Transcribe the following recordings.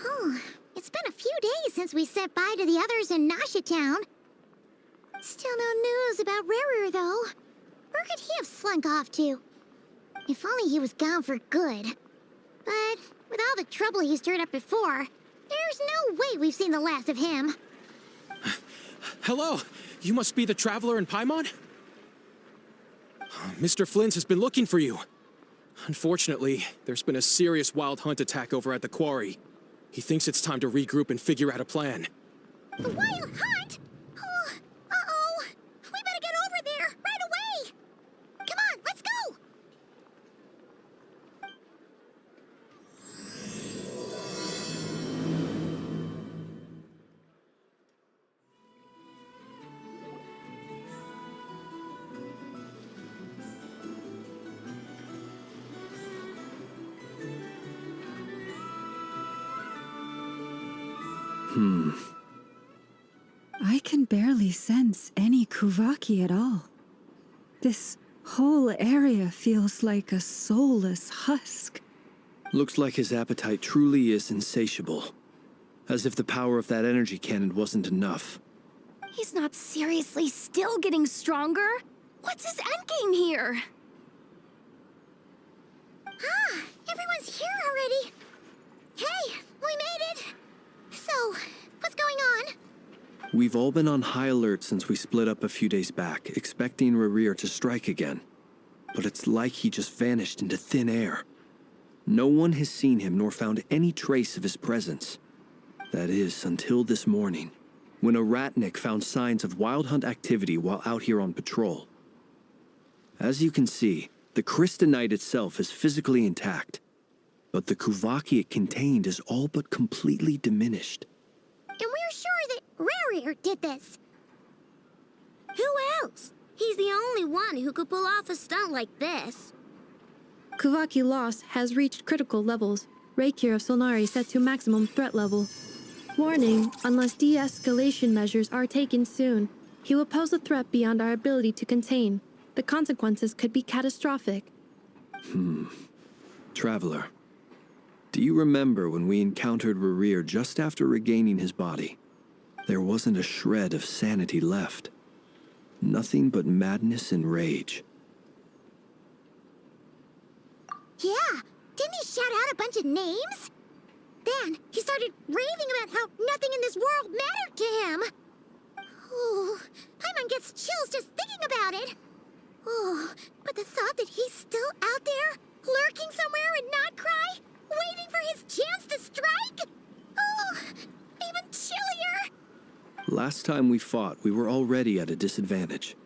Oh, it's been a few days since we said bye to the others in Nasha Town. Still no news about Rarer, though. Where could he have slunk off to? If only he was gone for good. But with all the trouble he stirred up before, there's no way we've seen the last of him. Hello! You must be the traveler in Paimon? Mr. Flint has been looking for you. Unfortunately, there's been a serious wild hunt attack over at the quarry. He thinks it's time to regroup and figure out a plan. The wild hunt? Oh, uh-oh. We better get over there, right away! Come on, let's go! I can barely sense any Kuvaki at all. This whole area feels like a soulless husk. Looks like his appetite truly is insatiable. As if the power of that energy cannon wasn't enough. He's not seriously still getting stronger? What's his endgame here? Ah, everyone's here already. Hey, we made it. So, what's going on? We've all been on high alert since we split up a few days back, expecting Rarir to strike again. But it's like he just vanished into thin air. No one has seen him nor found any trace of his presence. That is, until this morning, when a ratnik found signs of wild hunt activity while out here on patrol. As you can see, the crystalline itself is physically intact, but the Kuvaki it contained is all but completely diminished. And we're sure that Rarir did this. Who else? He's the only one who could pull off a stunt like this. Kuvaki loss has reached critical levels. Reikir of Solnari set to maximum threat level. Warning, unless de-escalation measures are taken soon, he will pose a threat beyond our ability to contain. The consequences could be catastrophic. Traveler, do you remember when we encountered Rarir just after regaining his body? There wasn't a shred of sanity left. Nothing but madness and rage. Yeah, didn't he shout out a bunch of names? Then he started raving about how nothing in this world mattered to him. Oh, Paimon gets chills just thinking about it. Oh, but the thought that he's still out there, lurking somewhere in Not Cry, waiting for his chance to strike? Oh, even chillier. Last time we fought, we were already at a disadvantage.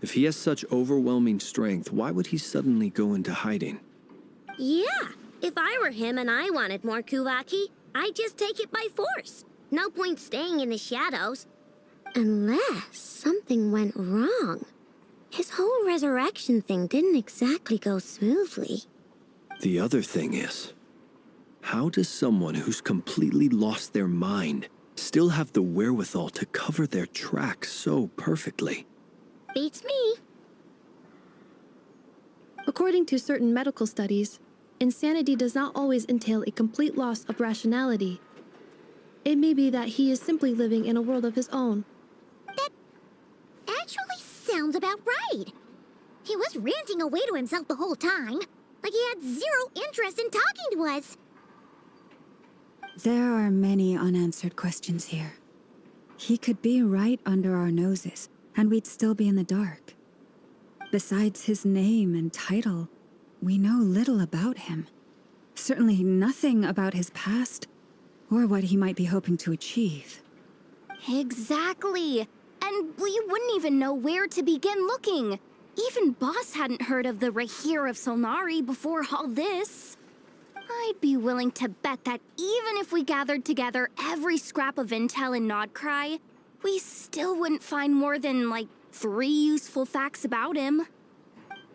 If he has such overwhelming strength, why would he suddenly go into hiding? Yeah, if I were him and I wanted more Kuvaki, I'd just take it by force. No point staying in the shadows. Unless something went wrong. His whole resurrection thing didn't exactly go smoothly. The other thing is, how does someone who's completely lost their mind still have the wherewithal to cover their tracks so perfectly? Beats me. According to certain medical studies, insanity does not always entail a complete loss of rationality. It may be that he is simply living in a world of his own. That actually sounds about right. He was ranting away to himself the whole time, like he had zero interest in talking to us. There are many unanswered questions here. He could be right under our noses, and we'd still be in the dark. Besides his name and title, we know little about him. Certainly nothing about his past, or what he might be hoping to achieve. Exactly. And we wouldn't even know where to begin looking. Even Boss hadn't heard of the Rahir of Solnari before all this. I'd be willing to bet that even if we gathered together every scrap of intel in Nodcry, we still wouldn't find more than, like, 3 useful facts about him.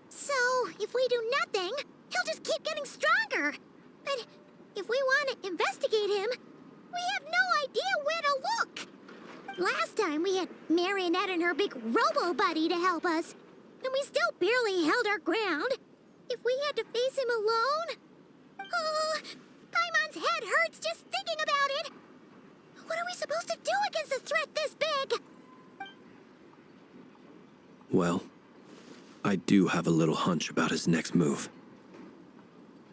So, if we do nothing, he'll just keep getting stronger. But if we want to investigate him, we have no idea where to look. Last time we had Marionette and her big robo-buddy to help us, and we still barely held our ground. If we had to face him alone... Paimon's head hurts just thinking about it. What are we supposed to do against a threat this big? Well, I do have a little hunch about his next move.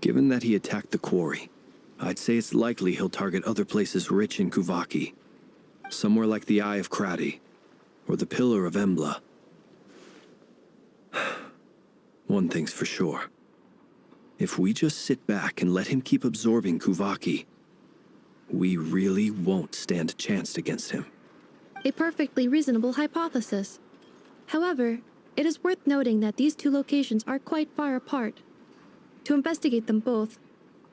Given that he attacked the quarry, I'd say it's likely he'll target other places rich in Kuvaki. Somewhere like the Eye of Krati, or the Pillar of Embla. One thing's for sure. If we just sit back and let him keep absorbing Kuvaki, we really won't stand a chance against him. A perfectly reasonable hypothesis. However, it is worth noting that these two locations are quite far apart. To investigate them both,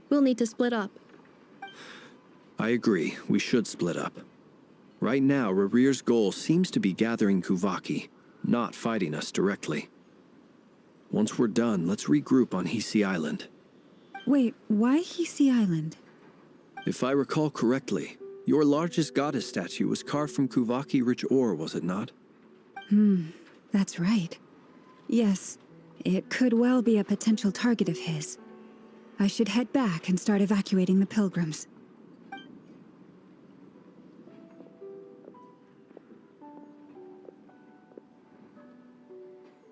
we'll need to split up. I agree, we should split up. Right now, Rarir's goal seems to be gathering Kuvaki, not fighting us directly. Once we're done, let's regroup on Hisi Island. Wait, why Hisi Island? If I recall correctly, your largest goddess statue was carved from Kuvaki-rich ore, was it not? That's right. Yes, it could well be a potential target of his. I should head back and start evacuating the pilgrims.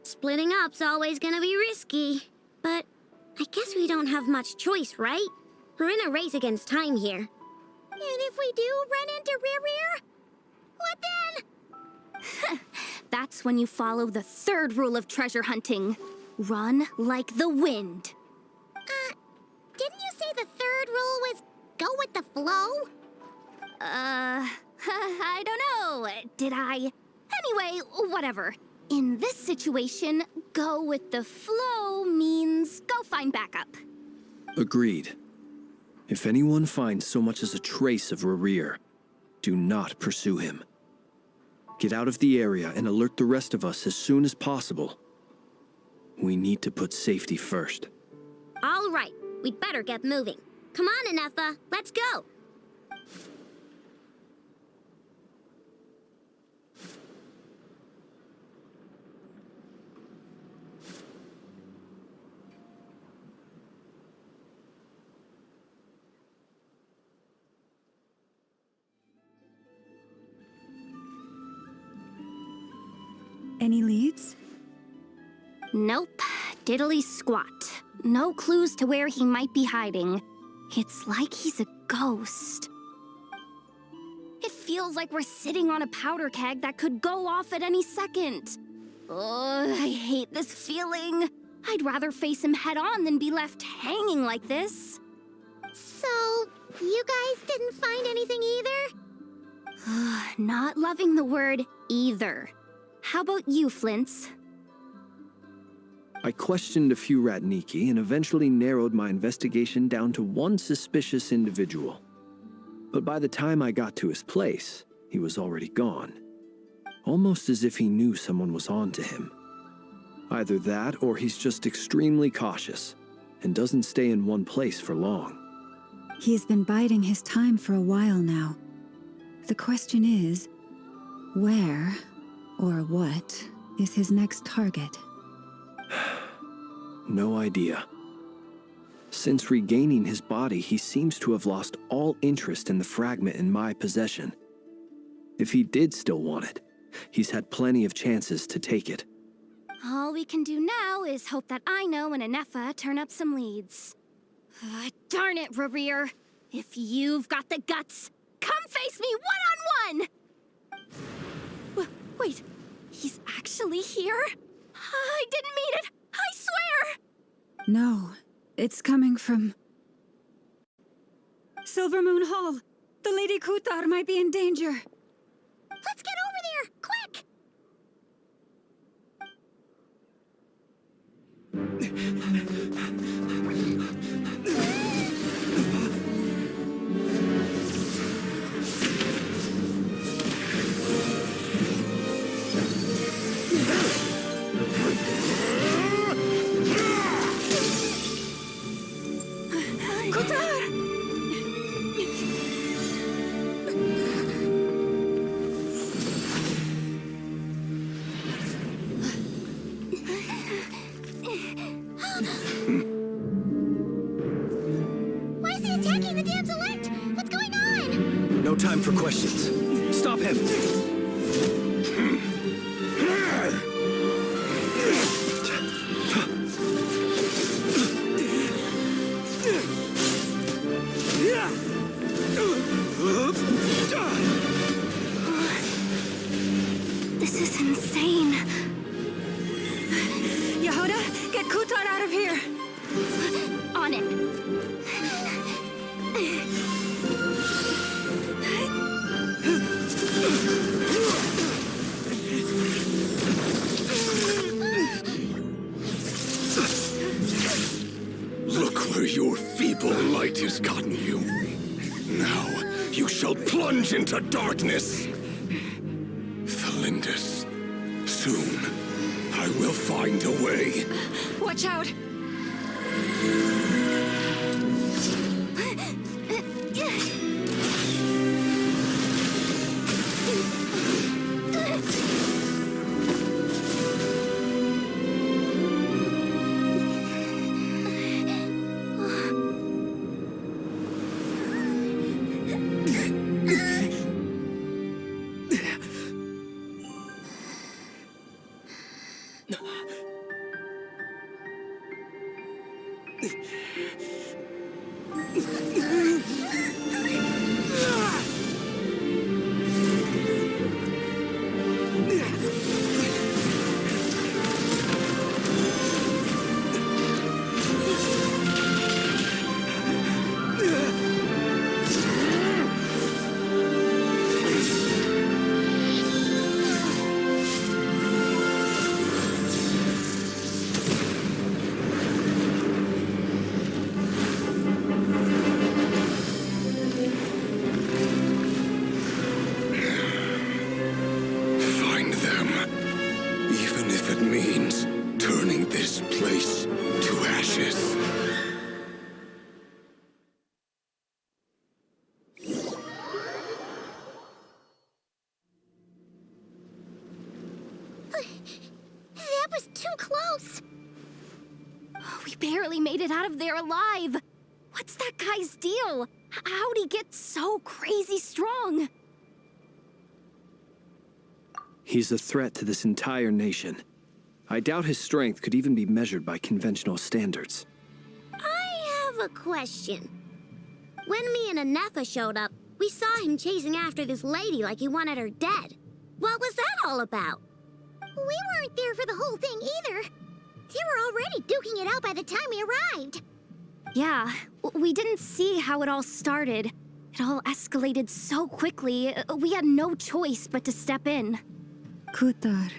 Splitting up's always gonna be risky. But I guess we don't have much choice, right? We're in a race against time here. And if we do run into Rear, what then? That's when you follow the third rule of treasure hunting. Run like the wind. Didn't you say the third rule was go with the flow? I don't know. Did I? Anyway, whatever. In this situation, go with the flow means go find backup. Agreed. If anyone finds so much as a trace of Rarir, do not pursue him. Get out of the area and alert the rest of us as soon as possible. We need to put safety first. All right, we'd better get moving. Come on, Anefa, let's go. Any leads? Nope. Diddly squat. No clues to where he might be hiding. It's like he's a ghost. It feels like we're sitting on a powder keg that could go off at any second. Ugh, I hate this feeling. I'd rather face him head on than be left hanging like this. So, you guys didn't find anything either? Not loving the word either. How about you, Flints? I questioned a few Ratniki and eventually narrowed my investigation down to one suspicious individual. But by the time I got to his place, he was already gone. Almost as if he knew someone was on to him. Either that or he's just extremely cautious and doesn't stay in one place for long. He's been biding his time for a while now. The question is, where or what is his next target? No idea. Since regaining his body, he seems to have lost all interest in the fragment in my possession. If he did still want it, he's had plenty of chances to take it. All we can do now is hope that Ino and Anefa turn up some leads. Darn it, Rarir. If you've got the guts, come face me one-on-one! Wait, he's actually here? I didn't mean it! I swear! No, it's coming from... Silver Moon Hall! The Lady Kutar might be in danger! Let's get over there, quick! Why is he attacking time for questions. Stop him! This is insane. Yehuda, get Kutar out of here! On it. Look where your feeble light has gotten you. Now you shall plunge into darkness. Thalindus, soon I will find a way. Watch out! Find them. Even if it means turning this place to ashes. That was too close. We barely made it out of there alive. What's that guy's deal? How'd he get so crazy strong? He's a threat to this entire nation. I doubt his strength could even be measured by conventional standards. I have a question. When me and Anetha showed up, we saw him chasing after this lady like he wanted her dead. What was that all about? We weren't there for the whole thing either. They were already duking it out by the time we arrived. Yeah, we didn't see how it all started. It all escalated so quickly, we had no choice but to step in. Kutar,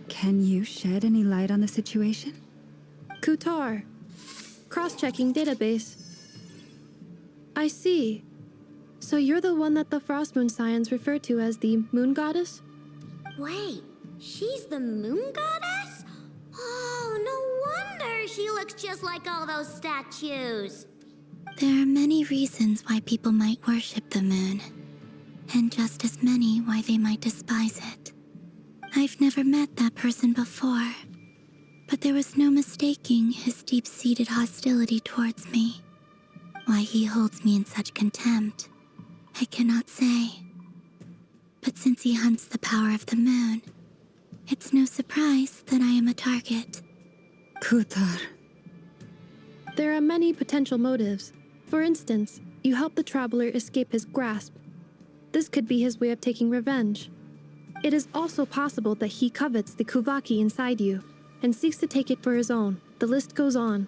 can you shed any light on the situation? Kutar. Cross-checking database. I see. So you're the one that the Frost Moon Scions refer to as the Moon Goddess? Wait, she's the moon goddess? Oh, no wonder she looks just like all those statues. There are many reasons why people might worship the moon, and just as many why they might despise it. I've never met that person before, but there was no mistaking his deep-seated hostility towards me. Why he holds me in such contempt, I cannot say. But since he hunts the power of the moon, it's no surprise that I am a target. Kutar. There are many potential motives. For instance, you help the traveler escape his grasp. This could be his way of taking revenge. It is also possible that he covets the Kuvaki inside you and seeks to take it for his own. The list goes on.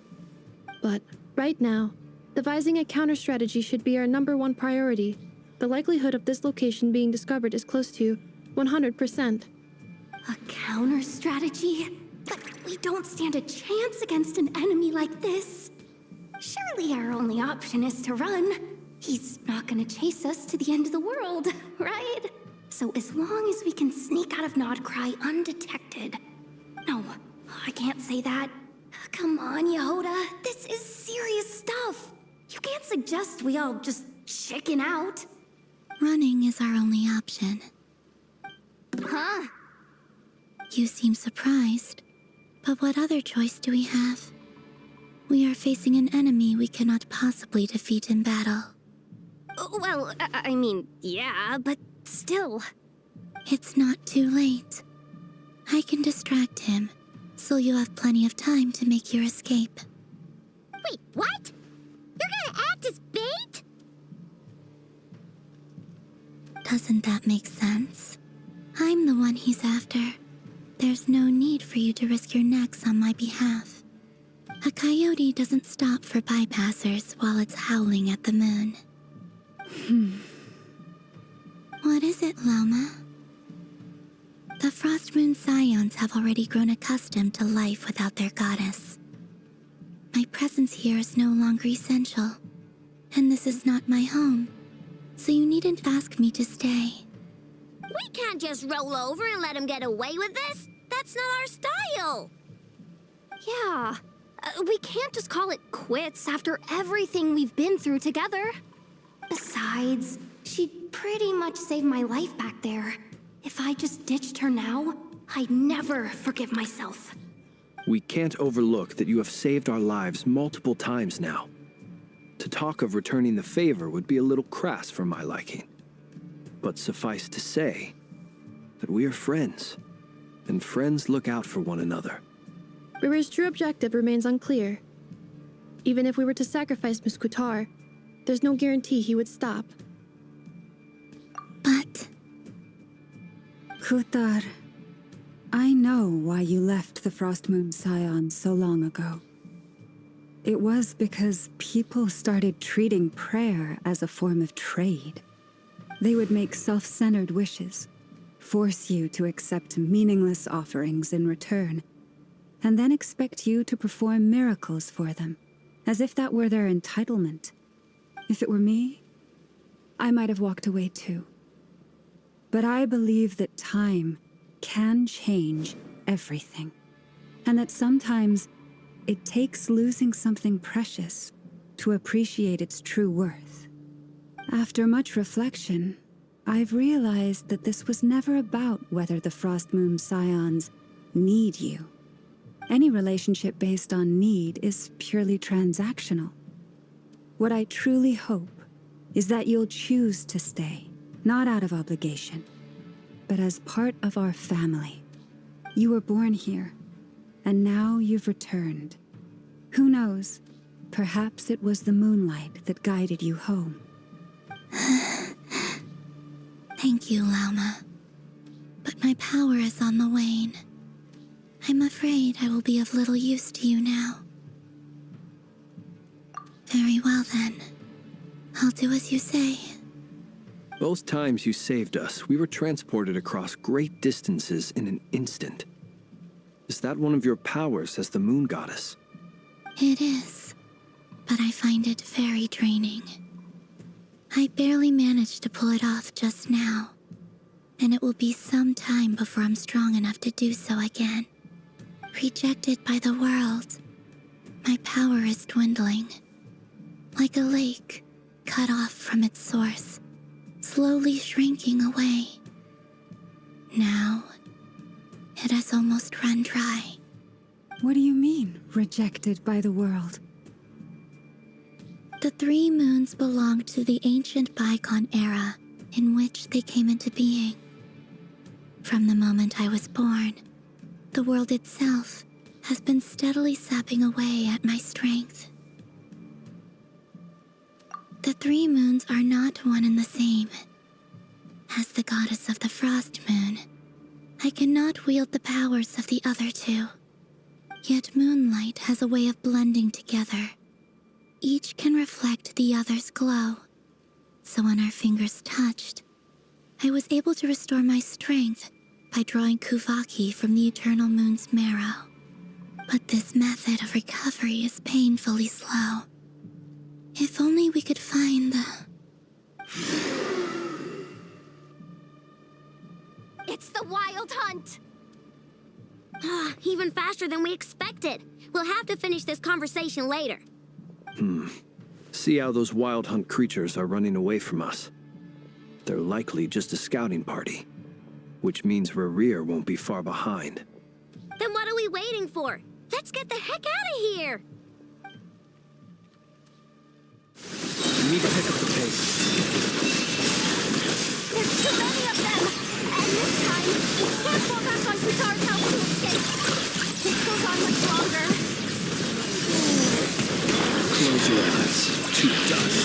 But right now, devising a counter-strategy should be our #1 priority. The likelihood of this location being discovered is close to 100%. A counter strategy? But we don't stand a chance against an enemy like this. Surely our only option is to run. He's not gonna chase us to the end of the world, right? So as long as we can sneak out of Nodcry undetected. No, I can't say that. Come on, Yehuda. This is serious stuff. You can't suggest we all just chicken out. Running is our only option. Huh? You seem surprised, but what other choice do we have? We are facing an enemy we cannot possibly defeat in battle. Well, I mean, yeah, but still. It's not too late. I can distract him, so you have plenty of time to make your escape. Wait, what? You're gonna act as bait? Doesn't that make sense? I'm the one he's after. There's no need for you to risk your necks on my behalf. A coyote doesn't stop for bypassers while it's howling at the moon. What is it, Loma? The Frost Moon Scions have already grown accustomed to life without their goddess. My presence here is no longer essential, and this is not my home, so you needn't ask me to stay. We can't just roll over and let him get away with this. That's not our style. Yeah, we can't just call it quits after everything we've been through together. Besides, she'd pretty much saved my life back there. If I just ditched her now, I'd never forgive myself. We can't overlook that you have saved our lives multiple times now. To talk of returning the favor would be a little crass for my liking. But suffice to say that we are friends, and friends look out for one another. Riri's true objective remains unclear. Even if we were to sacrifice Miss Kutar, there's no guarantee he would stop. But Kutar, I know why you left the Frost Moon Scions so long ago. It was because people started treating prayer as a form of trade. They would make self-centered wishes, force you to accept meaningless offerings in return, and then expect you to perform miracles for them, as if that were their entitlement. If it were me, I might have walked away too. But I believe that time can change everything, and that sometimes it takes losing something precious to appreciate its true worth. After much reflection, I've realized that this was never about whether the Frost Moon Scions need you. Any relationship based on need is purely transactional. What I truly hope is that you'll choose to stay, not out of obligation, but as part of our family. You were born here, and now you've returned. Who knows? Perhaps it was the moonlight that guided you home. thank you, Lauma. But my power is on the wane. I'm afraid I will be of little use to you now. Very well then. I'll do as you say. Both times you saved us, we were transported across great distances in an instant. Is that one of your powers as the moon goddess? It is, but I find it very draining. I barely managed to pull it off just now, and it will be some time before I'm strong enough to do so again. Rejected by the world, my power is dwindling. Like a lake cut off from its source, slowly shrinking away. Now, it has almost run dry. What do you mean, rejected by the world? The 3 moons belong to the ancient bygone era in which they came into being. From the moment I was born, the world itself has been steadily sapping away at my strength. The 3 moons are not one and the same. As the goddess of the Frost Moon, I cannot wield the powers of the other 2. Yet moonlight has a way of blending together. Each can reflect the other's glow. So when our fingers touched, I was able to restore my strength by drawing Kuvaki from the eternal moon's marrow. But this method of recovery is painfully slow. If only we could find the... It's the Wild Hunt! Even faster than we expected. We'll have to finish this conversation later. See how those wild hunt creatures are running away from us. They're likely just a scouting party, which means Rerir won't be far behind. Then what are we waiting for? Let's get the heck out of here! We need to pick up the pace. Kutar's help to escape. This goes on much longer. Close your eyes to dust.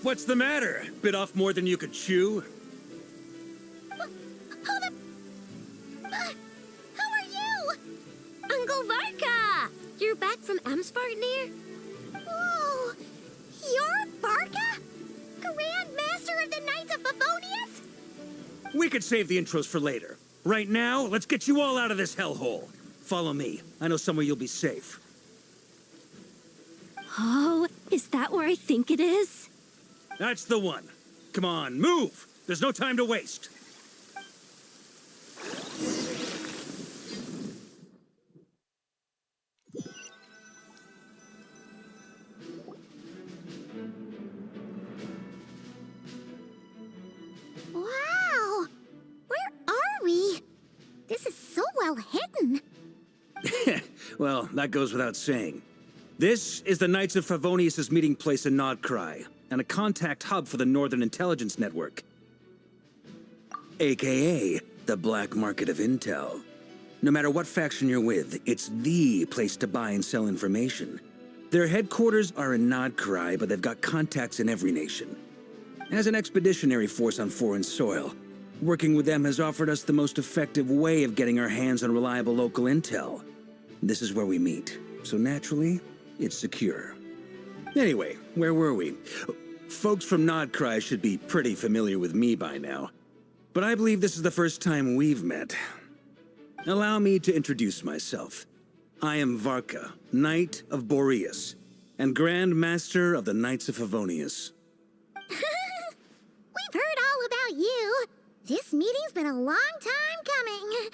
What's the matter? Bit off more than you could chew? How are you? Uncle Varka! You're back from Amsvartnir? Whoa! You're Varka? Grand Master of the Knights of Favonius? We could save the intros for later. Right now, let's get you all out of this hellhole. Follow me. I know somewhere you'll be safe. Oh, is that where I think it is? That's the one. Come on, move! There's no time to waste. Wow! Where are we? This is so well hidden. Well, that goes without saying. This is the Knights of Favonius' meeting place in Nodcry, and a contact hub for the Northern Intelligence Network. AKA, the black market of intel. No matter what faction you're with, it's the place to buy and sell information. Their headquarters are in Nodcry, but they've got contacts in every nation. As an expeditionary force on foreign soil, working with them has offered us the most effective way of getting our hands on reliable local intel. This is where we meet, so naturally, it's secure. Anyway, where were we? Folks from Nodcry should be pretty familiar with me by now, but I believe this is the first time we've met. Allow me to introduce myself. I am Varka, Knight of Boreas, and Grand Master of the Knights of Favonius. We've heard all about you. This meeting's been a long time coming.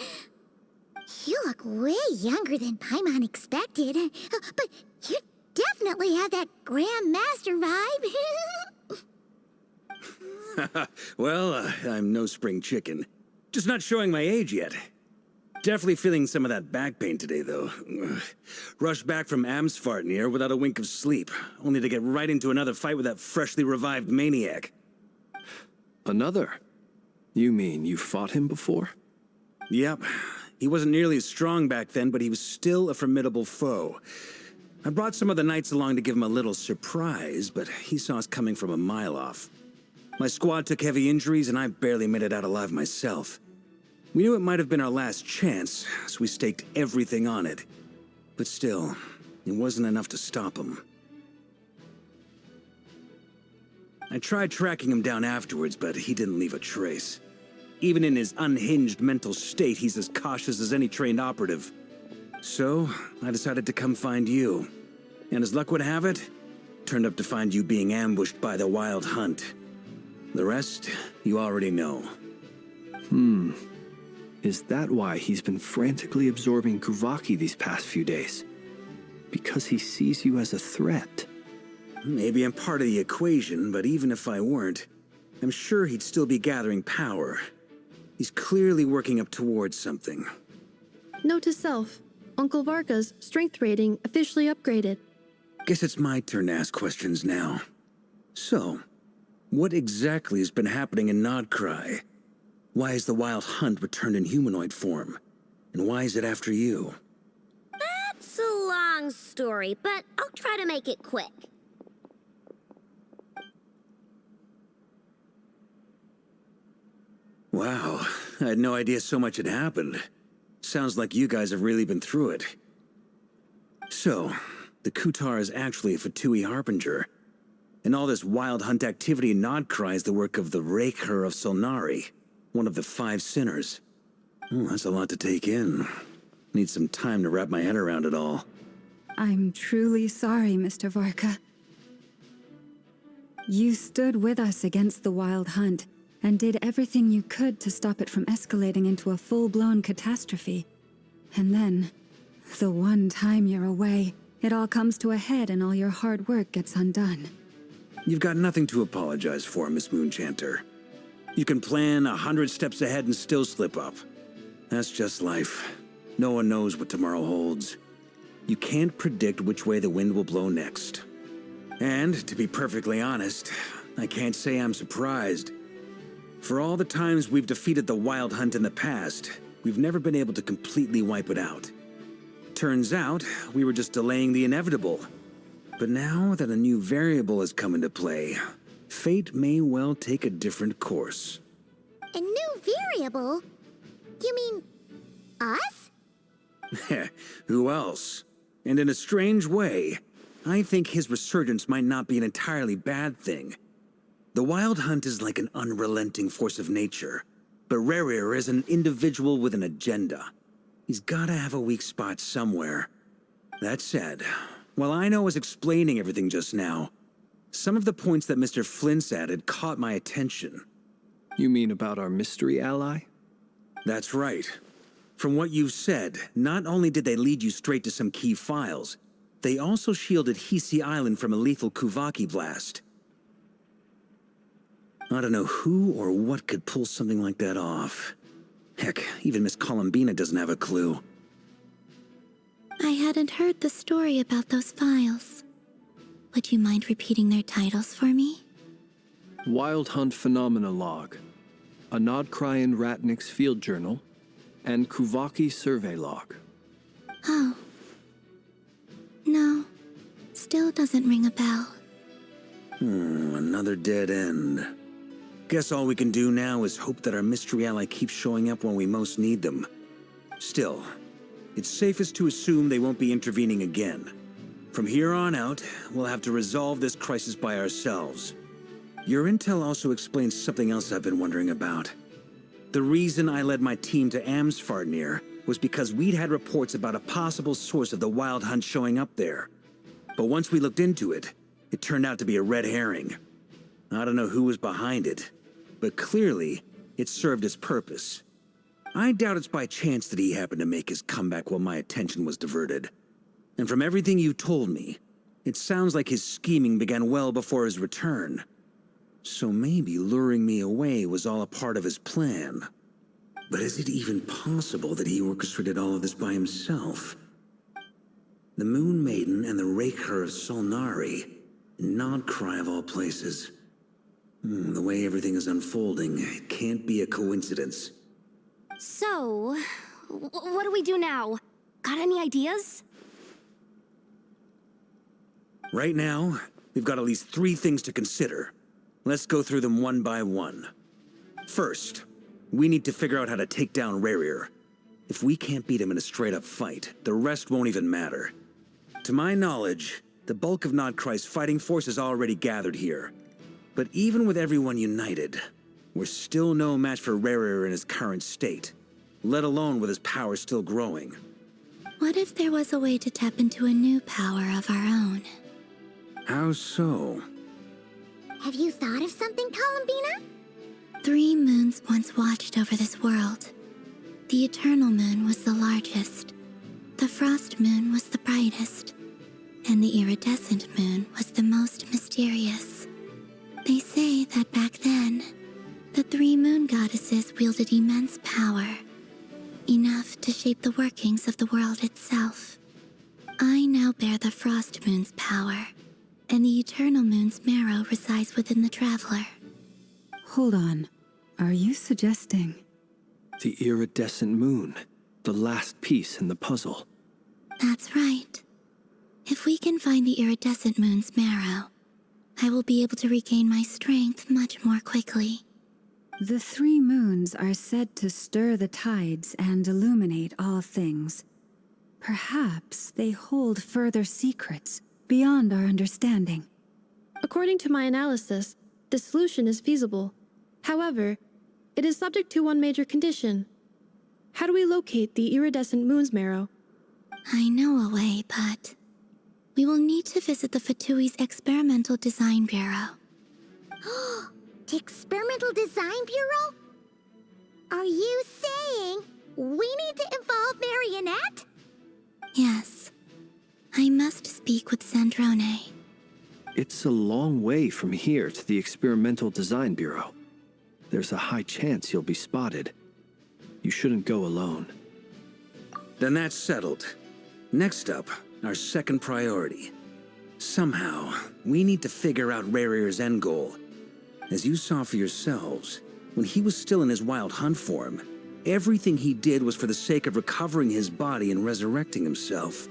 You look way younger than Paimon expected, but you definitely have that Grand Master vibe. Well, I'm no spring chicken. Just not showing my age yet. Definitely feeling some of that back pain today, though. Rushed back from Amsvartnir without a wink of sleep, only to get right into another fight with that freshly revived maniac. Another? You mean you fought him before? Yep. He wasn't nearly as strong back then, but he was still a formidable foe. I brought some of the knights along to give him a little surprise, but he saw us coming from a mile off. My squad took heavy injuries, and I barely made it out alive myself. We knew it might have been our last chance, so we staked everything on it. But still, it wasn't enough to stop him. I tried tracking him down afterwards, but he didn't leave a trace. Even in his unhinged mental state, he's as cautious as any trained operative. So, I decided to come find you. And as luck would have it, turned up to find you being ambushed by the Wild Hunt. The rest, you already know. Is that why he's been frantically absorbing Kuvaki these past few days? Because he sees you as a threat? Maybe I'm part of the equation, but even if I weren't, I'm sure he'd still be gathering power. He's clearly working up towards something. Note to self, Uncle Varka's strength rating officially upgraded. Guess it's my turn to ask questions now. So, what exactly has been happening in Nodcry? Why has the Wild Hunt returned in humanoid form? And why is it after you? That's a long story, but I'll try to make it quick. Wow, I had no idea so much had happened. Sounds like you guys have really been through it. So, the Kutar is actually a Fatui Harbinger. And all this Wild Hunt activity in Nodcry is the work of the Raker of Solnari, one of the 5 sinners. Oh, that's a lot to take in. Need some time to wrap my head around it all. I'm truly sorry, Mr. Varka. You stood with us against the Wild Hunt and did everything you could to stop it from escalating into a full-blown catastrophe. And then, the one time you're away, it all comes to a head and all your hard work gets undone. You've got nothing to apologize for, Miss Moonchanter. You can plan 100 steps ahead and still slip up. That's just life. No one knows what tomorrow holds. You can't predict which way the wind will blow next. And, to be perfectly honest, I can't say I'm surprised. For all the times we've defeated the Wild Hunt in the past, we've never been able to completely wipe it out. Turns out, we were just delaying the inevitable. But now that a new variable has come into play, fate may well take a different course. A new variable? You mean us? Who else? And in a strange way, I think his resurgence might not be an entirely bad thing. The Wild Hunt is like an unrelenting force of nature, but Rerir is an individual with an agenda. He's gotta have a weak spot somewhere. That said, while I was explaining everything just now, some of the points that Mr. Flint's added caught my attention. You mean about our mystery ally? That's right. From what you've said, not only did they lead you straight to some key files, they also shielded Hisi Island from a lethal Kuvaki blast. I don't know who or what could pull something like that off. Heck, even Miss Columbina doesn't have a clue. I hadn't heard the story about those files. Would you mind repeating their titles for me? Wild Hunt Phenomena Log, a Nodcrian Ratnik's Field Journal, and Kuvaki Survey Log. Oh. No. Still doesn't ring a bell. Another dead end. Guess all we can do now is hope that our mystery ally keeps showing up when we most need them. Still, it's safest to assume they won't be intervening again. From here on out, we'll have to resolve this crisis by ourselves. Your intel also explains something else I've been wondering about. The reason I led my team to Amsfarnir was because we'd had reports about a possible source of the Wild Hunt showing up there. But once we looked into it, it turned out to be a red herring. I don't know who was behind it, but clearly, it served its purpose. I doubt it's by chance that he happened to make his comeback while my attention was diverted. And from everything you told me, it sounds like his scheming began well before his return. So maybe luring me away was all a part of his plan. But is it even possible that he orchestrated all of this by himself? The Moon Maiden and the Raker of Solnari, Nodcry of all places. The way everything is unfolding, it can't be a coincidence. So, what do we do now? Got any ideas? Right now, we've got at least 3 things to consider. Let's go through them one by one. First, we need to figure out how to take down Rerir. If we can't beat him in a straight-up fight, the rest won't even matter. To my knowledge, the bulk of Nodcry's fighting force is already gathered here. But even with everyone united, we're still no match for Rerir in his current state, let alone with his power still growing. What if there was a way to tap into a new power of our own? How so? Have you thought of something, Columbina? 3 moons once watched over this world. The Eternal Moon was the largest. The Frost Moon was the brightest. And the Iridescent Moon was the most mysterious. They say that back then, the 3 moon goddesses wielded immense power, enough to shape the workings of the world itself. I now bear the Frost Moon's power, and the Eternal Moon's marrow resides within the Traveler. Hold on. Are you suggesting... The Iridescent Moon, the last piece in the puzzle. That's right. If we can find the Iridescent Moon's marrow, I will be able to regain my strength much more quickly. The 3 moons are said to stir the tides and illuminate all things. Perhaps they hold further secrets beyond our understanding. According to my analysis, the solution is feasible. However, it is subject to one major condition. How do we locate the Iridescent Moon's marrow? I know a way, but we will need to visit the Fatui's Experimental Design Bureau. The Experimental Design Bureau? Are you saying we need to involve Marionette? Yes. I must speak with Sandrone. It's a long way from here to the Experimental Design Bureau. There's a high chance you'll be spotted. You shouldn't go alone. Then that's settled. Next up, our second priority. Somehow, we need to figure out Rare's end goal. As you saw for yourselves, when he was still in his wild hunt form, everything he did was for the sake of recovering his body and resurrecting himself.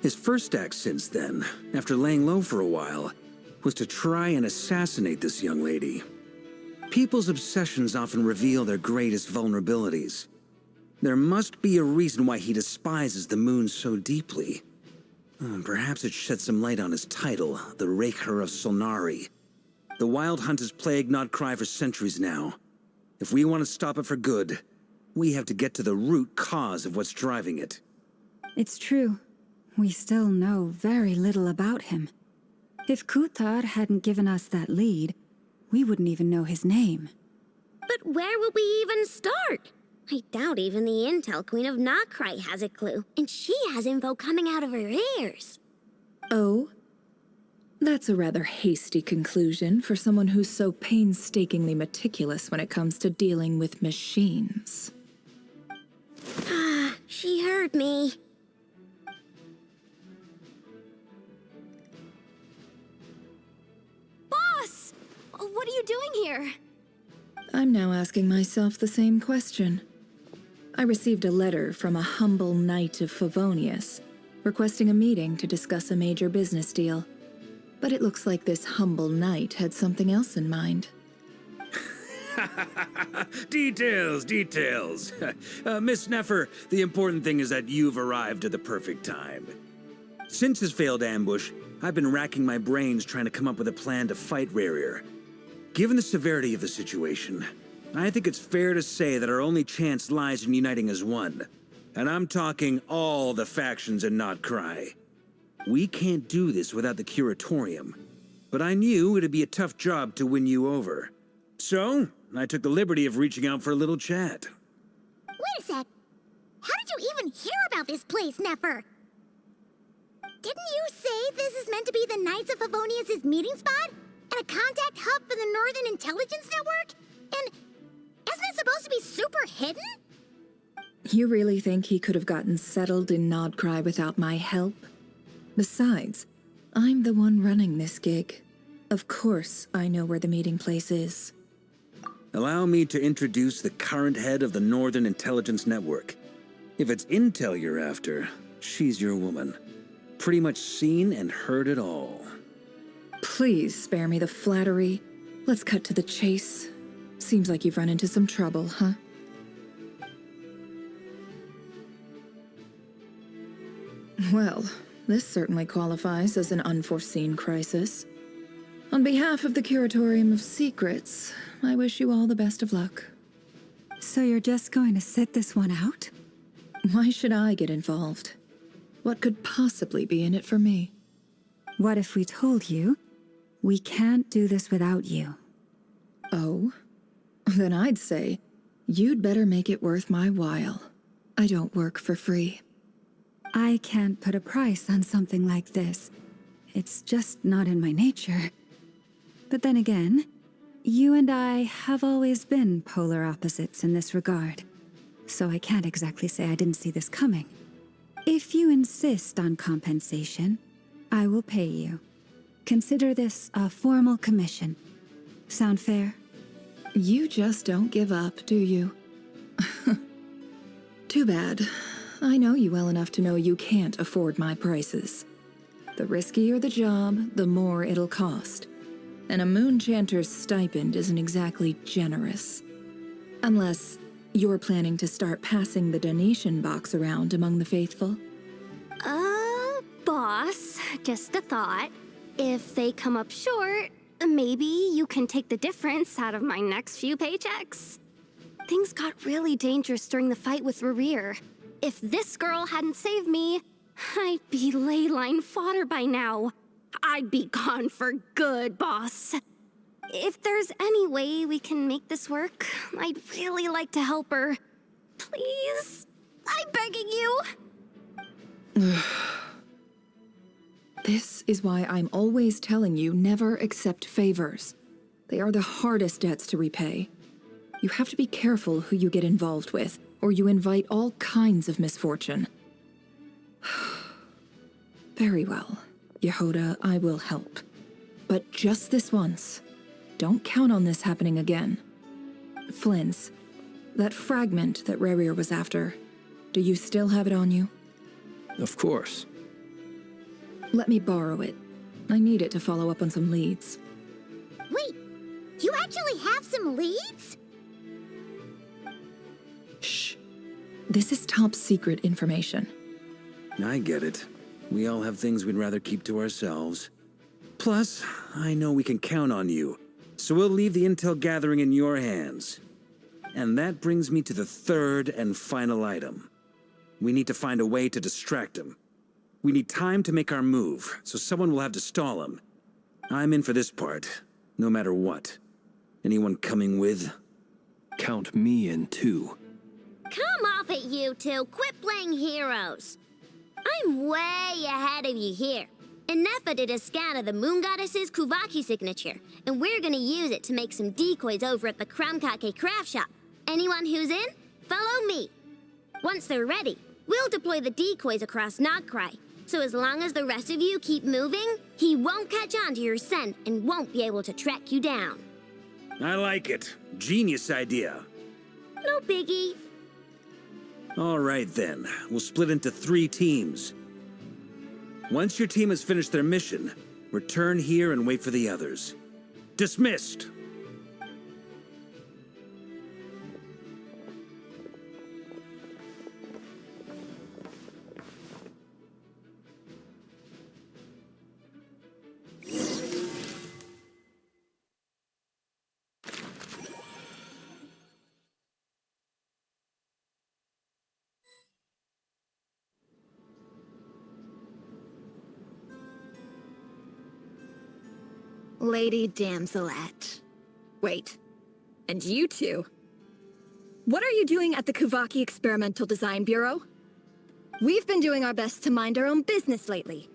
His first act since then, after laying low for a while, was to try and assassinate this young lady. People's obsessions often reveal their greatest vulnerabilities. There must be a reason why he despises the moon so deeply. Perhaps it sheds some light on his title, the Raker of Solnari. The Wild Hunt has plagued Notcry for centuries now. If we want to stop it for good, we have to get to the root cause of what's driving it. It's true. We still know very little about him. If Kuthar hadn't given us that lead, we wouldn't even know his name. But where would we even start? I doubt even the Intel Queen of Notcry has a clue, and she has info coming out of her ears. Oh? That's a rather hasty conclusion for someone who's so painstakingly meticulous when it comes to dealing with machines. She heard me. Boss! What are you doing here? I'm now asking myself the same question. I received a letter from a humble knight of Favonius, requesting a meeting to discuss a major business deal. But it looks like this humble knight had something else in mind. Details, details. Miss Neffer, the important thing is that you've arrived at the perfect time. Since his failed ambush, I've been racking my brains trying to come up with a plan to fight Rarier. Given the severity of the situation, I think it's fair to say that our only chance lies in uniting as one. And I'm talking all the factions in Notcry. We can't do this without the Curatorium, but I knew it'd be a tough job to win you over. So, I took the liberty of reaching out for a little chat. Wait a sec. How did you even hear about this place, Neffer? Didn't you say this is meant to be the Knights of Favonius' meeting spot? And a contact hub for the Northern Intelligence Network? And isn't it supposed to be super hidden? You really think he could have gotten settled in Nodcry without my help? Besides, I'm the one running this gig. Of course I know where the meeting place is. Allow me to introduce the current head of the Northern Intelligence Network. If it's intel you're after, she's your woman. Pretty much seen and heard it all. Please spare me the flattery. Let's cut to the chase. Seems like you've run into some trouble, huh? Well, this certainly qualifies as an unforeseen crisis. On behalf of the Curatorium of Secrets, I wish you all the best of luck. So you're just going to sit this one out? Why should I get involved? What could possibly be in it for me? What if we told you we can't do this without you? Oh? Then I'd say, you'd better make it worth my while. I don't work for free. I can't put a price on something like this. It's just not in my nature. But then again, you and I have always been polar opposites in this regard. So I can't exactly say I didn't see this coming. If you insist on compensation, I will pay you. Consider this a formal commission. Sound fair? You just don't give up, do you? Too bad. I know you well enough to know you can't afford my prices. The riskier the job, the more it'll cost. And a Moonchanter's stipend isn't exactly generous. Unless you're planning to start passing the donation box around among the faithful. Boss, just a thought. If they come up short, maybe you can take the difference out of my next few paychecks. Things got really dangerous during the fight with Rarir. If this girl hadn't saved me, I'd be ley line fodder by now. I'd be gone for good, boss. If there's any way we can make this work, I'd really like to help her. Please? I'm begging you. This is why I'm always telling you never accept favors. They are the hardest debts to repay. You have to be careful who you get involved with, or you invite all kinds of misfortune. Very well, Yehoda, I will help. But just this once. Don't count on this happening again. Flynn's, that fragment that Rerir was after, do you still have it on you? Of course. Let me borrow it. I need it to follow up on some leads. Wait, you actually have some leads? Shh. This is top secret information. I get it. We all have things we'd rather keep to ourselves. Plus, I know we can count on you, so we'll leave the intel gathering in your hands. And that brings me to the third and final item. We need to find a way to distract him. We need time to make our move, so someone will have to stall him. I'm in for this part, no matter what. Anyone coming with? Count me in too. Come off it, you two. Quit playing heroes. I'm way ahead of you here. Nefa did a scan of the Moon Goddess's Kuvaki signature, and we're gonna use it to make some decoys over at the Krumkake craft shop. Anyone who's in, follow me. Once they're ready, we'll deploy the decoys across Nogcry. So as long as the rest of you keep moving, he won't catch on to your scent and won't be able to track you down. I like it. Genius idea. No biggie. All right then, we'll split into 3 teams. Once your team has finished their mission, return here and wait for the others. Dismissed! Lady Damselette. Wait, and you two? What are you doing at the Kuvaki Experimental Design Bureau? We've been doing our best to mind our own business lately.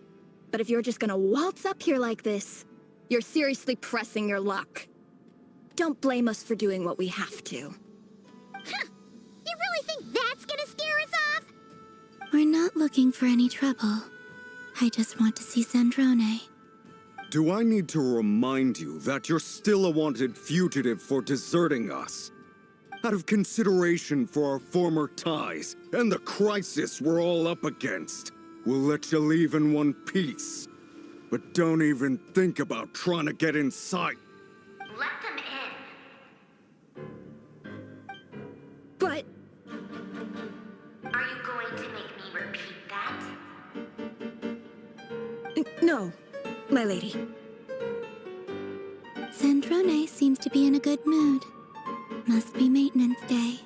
But if you're just gonna waltz up here like this, you're seriously pressing your luck. Don't blame us for doing what we have to. Huh. You really think that's gonna scare us off? We're not looking for any trouble. I just want to see Zandrone. Do I need to remind you that you're still a wanted fugitive for deserting us? Out of consideration for our former ties and the crisis we're all up against, we'll let you leave in one piece. But don't even think about trying to get inside. Let them in. But... Are you going to make me repeat that? no, my lady. Zandrone seems to be in a good mood. Must be maintenance day.